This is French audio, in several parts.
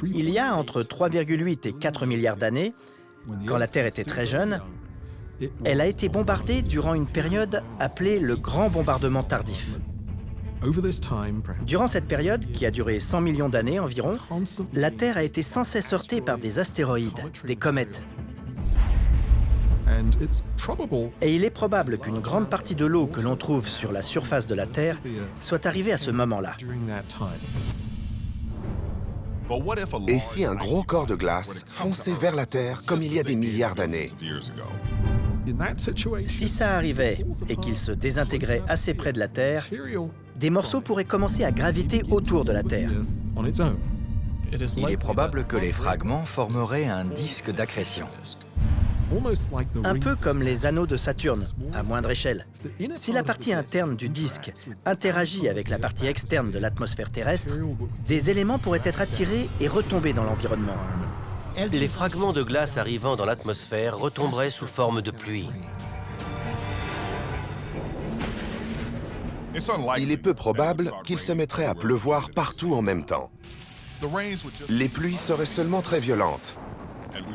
Il y a entre 3,8 et 4 milliards d'années, quand la Terre était très jeune, elle a été bombardée durant une période appelée le Grand Bombardement Tardif. Durant cette période, qui a duré 100 millions d'années environ, la Terre a été sans cesse heurtée par des astéroïdes, des comètes. Et il est probable qu'une grande partie de l'eau que l'on trouve sur la surface de la Terre soit arrivée à ce moment-là. Et si un gros corps de glace fonçait vers la Terre comme il y a des milliards d'années? Si ça arrivait et qu'il se désintégrait assez près de la Terre, des morceaux pourraient commencer à graviter autour de la Terre. Il est probable que les fragments formeraient un disque d'accrétion. Un peu comme les anneaux de Saturne, à moindre échelle. Si la partie interne du disque interagit avec la partie externe de l'atmosphère terrestre, des éléments pourraient être attirés et retomber dans l'environnement. Les fragments de glace arrivant dans l'atmosphère retomberaient sous forme de pluie. Il est peu probable qu'il se mettrait à pleuvoir partout en même temps. Les pluies seraient seulement très violentes.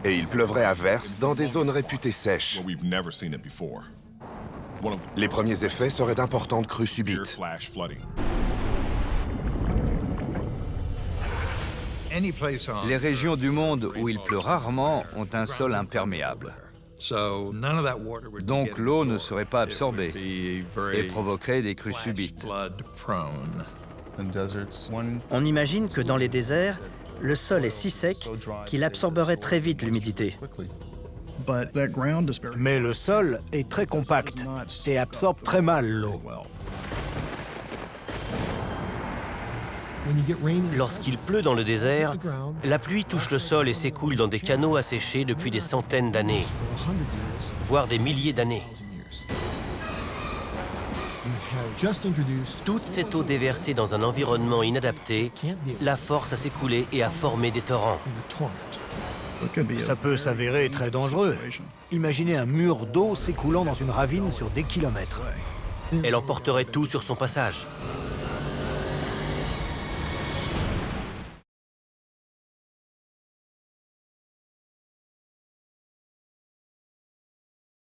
Et il pleuvrait à verse dans des zones réputées sèches. Les premiers effets seraient d'importantes crues subites. Les régions du monde où il pleut rarement ont un sol imperméable. Donc l'eau ne serait pas absorbée et provoquerait des crues subites. On imagine que dans les déserts, le sol est si sec qu'il absorberait très vite l'humidité. Mais le sol est très compact et absorbe très mal l'eau. Lorsqu'il pleut dans le désert, la pluie touche le sol et s'écoule dans des canaux asséchés depuis des centaines d'années, voire des milliers d'années. Toute cette eau déversée dans un environnement inadapté la force à s'écouler et à former des torrents. Ça peut s'avérer très dangereux. Imaginez un mur d'eau s'écoulant dans une ravine sur des kilomètres. Elle emporterait tout sur son passage.